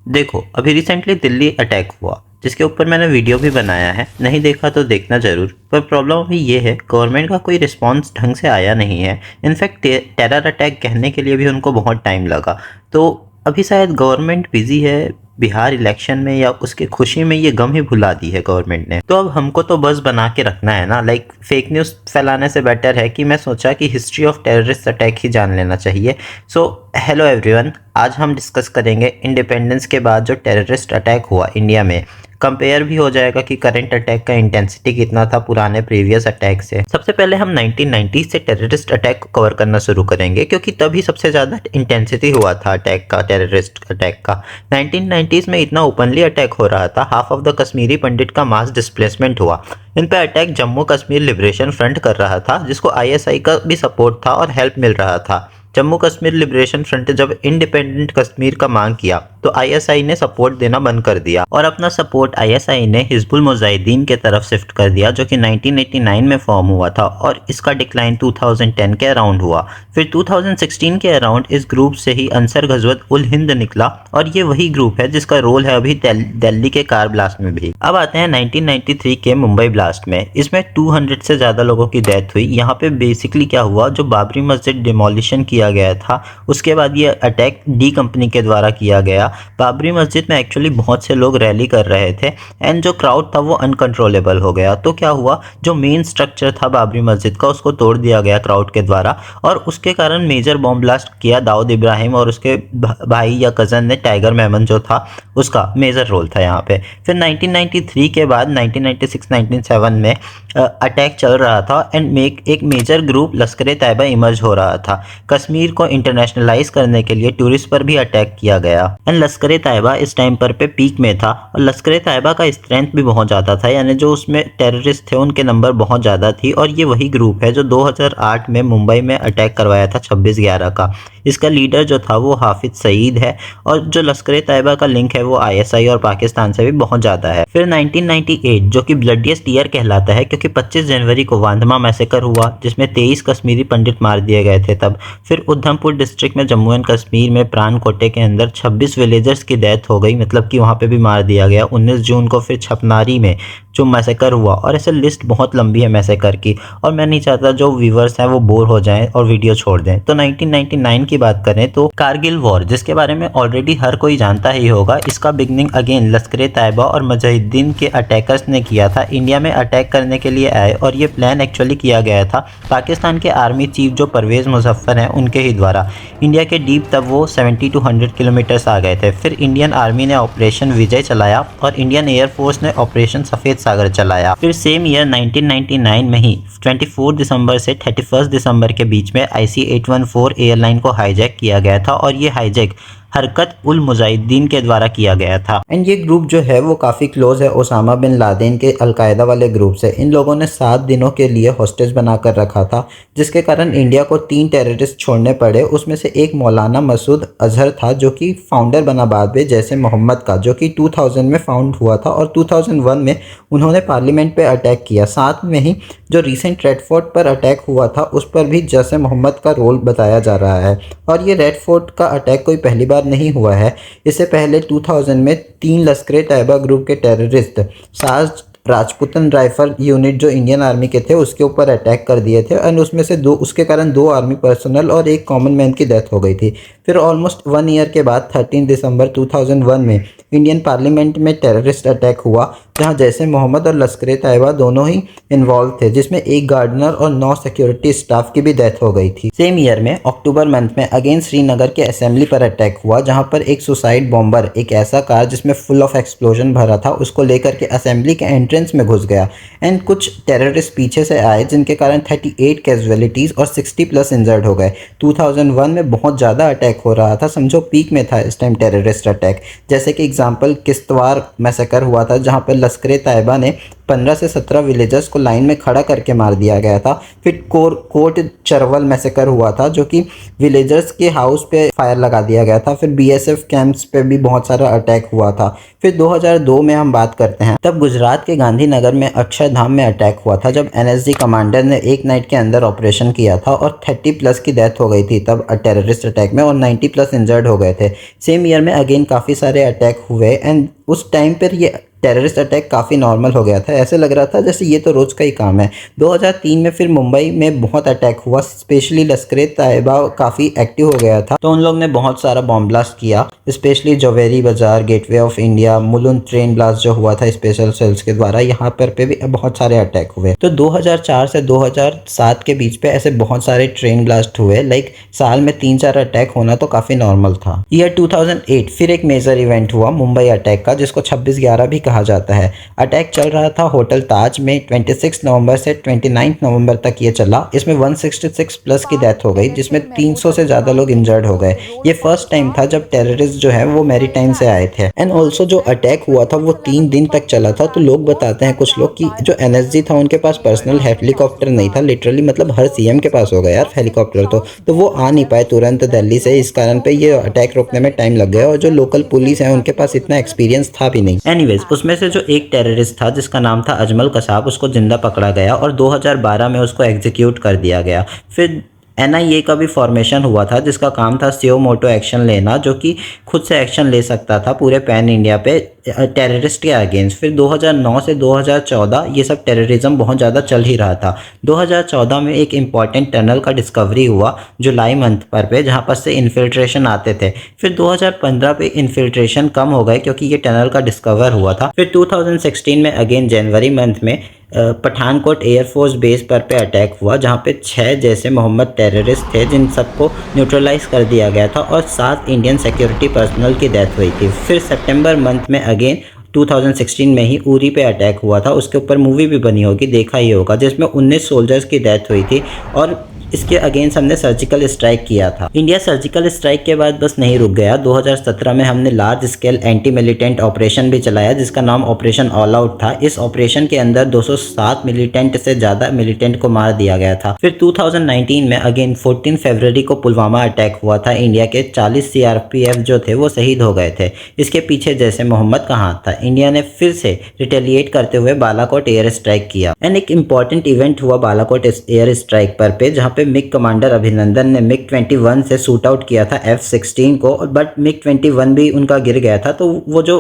देखो, अभी recently Delhi attack हुआ, जिसके ऊपर मैंने वीडियो भी बनाया है। नहीं देखा तो देखना ज़रूर। पर प्रॉब्लम अभी ये है, गवर्नमेंट का कोई रिस्पॉन्स ढंग से आया नहीं है। इनफैक्ट टेरर अटैक कहने के लिए भी उनको बहुत टाइम लगा। तो अभी शायद गवर्नमेंट बिजी है बिहार इलेक्शन में, या उसकी खुशी में ये गम ही भुला दी है गवर्नमेंट ने। तो अब हमको तो बस बना के रखना है ना। लाइक फेक न्यूज़ फैलाने से बेटर है कि मैं सोचा कि हिस्ट्री ऑफ टेररिस्ट अटैक ही जान लेना चाहिए। सो हेलो एवरीवन, आज हम डिस्कस करेंगे इंडिपेंडेंस के बाद जो टेररिस्ट अटैक हुआ इंडिया में। कंपेयर भी हो जाएगा कि करंट अटैक का इंटेंसिटी कितना था पुराने प्रीवियस अटैक से। सबसे पहले हम 1990 से टेररिस्ट अटैक को कवर करना शुरू करेंगे, क्योंकि तभी सबसे ज़्यादा इंटेंसिटी हुआ था अटैक का, टेररिस्ट अटैक का। 1990s में इतना ओपनली अटैक हो रहा था, हाफ ऑफ द कश्मीरी पंडित का मास डिस्प्लेसमेंट हुआ। इन पे attack Jammu Kashmir liberation front कर रहा था, जिसको आईएसआई का भी सपोर्ट था और हेल्प मिल रहा था। जम्मू कश्मीर लिबरेशन फ्रंट जब इंडिपेंडेंट कश्मीर का मांग किया तो आईएसआई ने सपोर्ट देना बंद कर दिया, और अपना सपोर्ट आईएसआई ने हिजबुल मुजाहिदीन के तरफ शिफ्ट कर दिया, जो कि 1989 में फॉर्म हुआ था, और इसका डिक्लाइन 2010 के अराउंड हुआ। फिर 2016 के अराउंड इस ग्रुप से ही अंसर गजवत उल हिंद निकला, और ये वही ग्रुप है जिसका रोल है अभी दिल्ली के कार ब्लास्ट में भी। अब आते हैं 1993 के मुंबई ब्लास्ट में। इसमें 200 से ज़्यादा लोगों की डेथ हुई। यहाँ पे बेसिकली क्या हुआ, जो बाबरी मस्जिद डिमोलिशन किया गया था, उसके बाद ये अटैक डी कंपनी के द्वारा किया गया। बाबरी मस्जिद में एक्चुअली बहुत से लोग रैली कर रहे थे, एंड जो क्राउड था वो अनकंट्रोलेबल हो गया। तो क्या हुआ, जो मेन स्ट्रक्चर था बाबरी मस्जिद का, उसको तोड़ दिया गया क्राउड के द्वारा, और उसके कारण मेजर बॉम्ब ब्लास्ट किया दाऊद इब्राहिम, और उसके भाई या कज़न ने, टाइगर मेमन जो था, उसका मेजर रोल था यहाँ पे। फिर 1993 के बाद 1996-97 में अटैक चल रहा था, एंड एक मेजर ग्रुप लश्कर तैयबा इमर्ज हो रहा था। कश्मीर को इंटरनेशनलाइज करने के लिए टूरिस्ट पर भी अटैक किया गया, एंड लश्कर तैयबा इस टाइम पर पे पीक में था, और लश्कर तैयबा का स्ट्रेंथ भी बहुत ज़्यादा था, यानी जो उसमें टेररिस्ट थे उनके नंबर बहुत ज़्यादा थी। और ये वही ग्रुप है जो 2008 में मुंबई में अटैक करवाया था 26/11 का। इसका लीडर जो था वो हाफिज सईद है, और जो लश्कर तैयबा का लिंक है वो आईएसआई और पाकिस्तान से भी बहुत ज़्यादा है। फिर 1998, जो कि ब्लडीएस्ट ईयर कहलाता है, क्योंकि 25 जनवरी को वांधमा मैसेकर हुआ, जिसमें 23 कश्मीरी पंडित मार दिए गए थे तब। फिर उधमपुर डिस्ट्रिक्ट में जम्मू एंड कश्मीर में प्राण कोटे के अंदर 26 विलेजर्स की डेथ हो गई, मतलब कि वहाँ पे भी मार दिया गया 19 जून को। फिर छपनारी में जो मैसेकर हुआ, और ऐसे लिस्ट बहुत लंबी है मैसेकर की, और मैं नहीं चाहता जो व्यूवर्स हैं वो बोर हो जाएं और वीडियो छोड़ दें। तो 1999 की बात करें तो कारगिल वॉर, जिसके बारे में ऑलरेडी हर कोई जानता ही होगा, इसका बिगनिंग अगेन लश्कर तैयबा और मुजाहिदीन के अटैकर्स ने किया था। इंडिया में अटैक करने के लिए आए, और ये प्लान एक्चुअली किया गया था पाकिस्तान के आर्मी चीफ जो परवेज़ मुजफ्फर हैं उनके ही द्वारा। इंडिया के डीप तब वो 70 to 100 किलोमीटर्स आ गए थे। फिर इंडियन आर्मी ने ऑपरेशन विजय चलाया, और इंडियन एयरफोर्स ने ऑपरेशन सफ़ेद सागर चलाया। फिर सेम ईयर 1999 में ही 24 दिसंबर से 31 दिसंबर के बीच में IC-814 एयरलाइन को हाईजैक किया गया था, और ये हाईजैक हरकत उल मुजाहिदीन के द्वारा किया गया था। एंड ये ग्रुप जो है वो काफ़ी क्लोज है ओसामा बिन लादेन के अलकायदा वाले ग्रुप से। इन लोगों ने 7 दिनों के लिए हॉस्टेज बनाकर रखा था, जिसके कारण इंडिया को 3 टेररिस्ट छोड़ने पड़े। उसमें से एक मौलाना मसूद अजहर था, जो कि फाउंडर बना बाद में जैसे मोहम्मद का, जो कि 2000 में फाउंड हुआ था, और 2001 में उन्होंने पार्लियामेंट पे अटैक किया। साथ में ही जो रिसेंट रेड फोर्ट पर अटैक हुआ था, उस पर भी जैसे मोहम्मद का रोल बताया जा रहा है। और ये रेड फोर्ट का अटैक कोई पहली बार नहीं हुआ है। इससे पहले 2000 में 3 लश्कर तैयबा ग्रुप के टेररिस्ट साज राजपूतन राइफल यूनिट जो इंडियन आर्मी के थे उसके ऊपर अटैक कर दिए थे, एंड उसमें से उसके कारण 2 आर्मी पर्सनल और एक कॉमन मैन की डेथ हो गई थी। फिर ऑलमोस्ट 1 ईयर के बाद 13 दिसंबर 2001 में इंडियन पार्लियामेंट में टेररिस्ट अटैक हुआ, जहां जैसे मोहम्मद और लश्कर तैयबा दोनों ही इन्वॉल्व थे, जिसमें एक गार्डनर और 9 सिक्योरिटी स्टाफ की भी डेथ हो गई थी। सेम ईयर में अक्टूबर मंथ में अगेन श्रीनगर के असेंबली पर अटैक हुआ, जहां पर एक सुसाइड बॉम्बर एक ऐसा कार जिसमें फुल ऑफ एक्सप्लोजन भरा था उसको लेकर के असेंबली के एंट्रेंस में घुस गया, एंड कुछ टेररिस्ट पीछे से आए, जिनके कारण 38 कैजुअलिटीज़ और 60+ इंजर्ड हो गए। 2001 में बहुत ज़्यादा अटैक हो रहा था, समझो पीक में था इस टाइम टेररिस्ट अटैक। जैसे कि एग्जांपल किश्तवाड़ मैसेकर हुआ था, जहां पर लश्कर तैयबा ने 15 से 17 विलेजर्स को लाइन में खड़ा करके मार दिया गया था। फिर कोट चरवल मैसेकर हुआ था, जो कि विलेजर्स के हाउस पे फायर लगा दिया गया था। फिर बीएसएफ कैंप्स पे भी बहुत सारा अटैक हुआ था। फिर 2002 में हम बात करते हैं, तब गुजरात के गांधीनगर में अक्षरधाम में अटैक हुआ था, जब एनएसजी कमांडर ने एक नाइट के अंदर ऑपरेशन किया था और 30+ की डेथ हो गई थी तब टेररिस्ट अटैक में, और 90+ इंजर्ड हो गए थे। सेम ईयर में अगेन काफ़ी सारे अटैक हुए एंड उस टाइम पर ये टेररिस्ट अटैक काफ़ी नॉर्मल हो गया था। ऐसे लग रहा था जैसे ये तो रोज़ का ही काम है। 2003 में फिर मुंबई में बहुत अटैक हुआ, स्पेशली लश्कर तैयबा काफ़ी एक्टिव हो गया था, तो उन लोग ने बहुत सारा बॉम्ब ब्लास्ट किया, स्पेशली जवेरी बाजार, gateway of India, Mulund train blast जो हुआ था स्पेशल सेल्स के द्वारा, यहाँ पर भी बहुत सारे अटैक हुए। तो 2004 से 2007 के बीच पे ऐसे बहुत सारे ट्रेन ब्लास्ट हुए, लाइक साल में 3-4 अटैक होना तो काफ़ी नॉर्मल था। ईयर 2008 फिर एक मेजर इवेंट हुआ मुंबई अटैक का, जिसको 26/11 भी कहा जाता है। अटैक चल रहा था होटल ताज में 26 नवंबर से 29 नवंबर तक ये चला। इसमें 166+ की डेथ हो गई, जिसमें 300 से ज़्यादा लोग इंजर्ड हो गए। ये फर्स्ट टाइम था जब टेररिस्ट जो है वो मैरीटाइम से आए थे। एंड ऑल्सो जो अटैक हुआ था वो 3 दिन तक चला था। तो लोग बताते हैं कुछ लोग कि जो एनएसजी था उनके पास पर्सनल हेलीकॉप्टर नहीं था, लिटरली मतलब हर सीएम के पास होगा यार हेलीकॉप्टर, तो वो आ नहीं पाए तुरंत दिल्ली से, इस कारण पे ये अटैक रोकने में टाइम लग गया। और जो लोकल पुलिस है उनके पास इतना एक्सपीरियंस था भी नहीं। एनीवेज उसमें से जो एक टेररिस्ट था जिसका नाम था अजमल कसाब, उसको जिंदा पकड़ा गया और 2012 में उसको एग्जीक्यूट कर दिया गया। फिर एनआईए का भी फॉर्मेशन हुआ था, जिसका काम था सियो मोटो एक्शन लेना, जो कि खुद से एक्शन ले सकता था पूरे पैन इंडिया पे टेररिस्ट के अगेंस्ट। फिर 2009 से 2014 ये सब टेररिज्म बहुत ज़्यादा चल ही रहा था। 2014 में एक इम्पॉर्टेंट टनल का डिस्कवरी हुआ जुलाई मंथ पे, जहाँ पर से इन्फिल्ट्रेशन आते थे। फिर 2015 पे इन्फिल्ट्रेशन कम हो गए क्योंकि ये टनल का डिस्कवर हुआ था। फिर 2016 में अगेन जनवरी मंथ में पठानकोट एयरफोर्स बेस पर पे अटैक हुआ, जहाँ पे 6 जैसे मोहम्मद टेररिस्ट थे जिन सबको न्यूट्रलाइज कर दिया गया था और 7 इंडियन सिक्योरिटी पर्सनल की डेथ हुई थी। फिर सितंबर मंथ में अगेन 2016 में ही उरी पे अटैक हुआ था, उसके ऊपर मूवी भी बनी होगी, देखा ही होगा, जिसमें 19 सोल्जर्स की डेथ हुई थी और इसके अगेंस्ट हमने सर्जिकल स्ट्राइक किया था। इंडिया सर्जिकल स्ट्राइक के बाद बस नहीं रुक गया। 2017 में हमने large scale anti militant operation भी चलाया, जिसका नाम ऑपरेशन ऑल आउट था। इस ऑपरेशन के अंदर 207 मिलिटेंट से ज़्यादा मिलिटेंट को मार दिया गया था। फिर 2019 में अगेन 14 फरवरी को पुलवामा अटैक हुआ था। इंडिया के 40 सीआरपीएफ जो थे वो शहीद हो गए थे। इसके पीछे जैसे मोहम्मद का हाथ था। इंडिया ने फिर से रिटेलिएट करते हुए बालाकोट एयर स्ट्राइक किया एंड एक इंपॉर्टेंट इवेंट हुआ बालाकोट एयर स्ट्राइक पर जहाँ पे मिग कमांडर अभिनंदन ने मिग 21 से शूट आउट किया था F-16 को, बट मिग 21 भी उनका गिर गया था। तो वो जो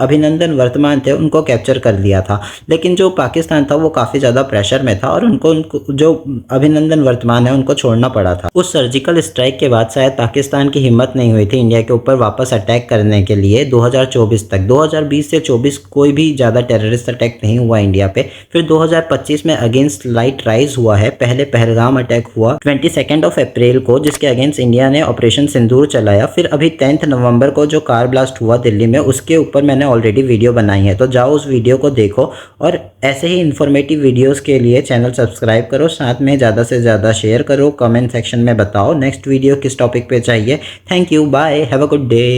अभिनंदन वर्तमान थे उनको कैप्चर कर लिया था, लेकिन जो पाकिस्तान था वो काफ़ी ज़्यादा प्रेशर में था और उनको जो अभिनंदन वर्तमान है उनको छोड़ना पड़ा था। उस सर्जिकल स्ट्राइक के बाद शायद पाकिस्तान की हिम्मत नहीं हुई थी इंडिया के ऊपर वापस अटैक करने के लिए 2024 तक। 2020 से 24 कोई भी ज़्यादा टेररिस्ट अटैक नहीं हुआ इंडिया पे। फिर 2025 में अगेंस्ट लाइट राइज हुआ है। पहले पहलगाम अटैक हुआ 22 अप्रैल को, जिसके अगेंस्ट इंडिया ने ऑपरेशन सिंदूर चलाया। फिर अभी 10 नवंबर को जो कार ब्लास्ट हुआ दिल्ली में, उसके ऊपर मैंने ऑलरेडी वीडियो बनाई है, तो जाओ उस वीडियो को देखो और ऐसे ही इन्फॉर्मेटिव वीडियोस के लिए चैनल सब्सक्राइब करो, साथ में ज़्यादा से ज़्यादा शेयर करो, कमेंट सेक्शन में बताओ नेक्स्ट वीडियो किस टॉपिक पे चाहिए। Thank you, bye, have a good day.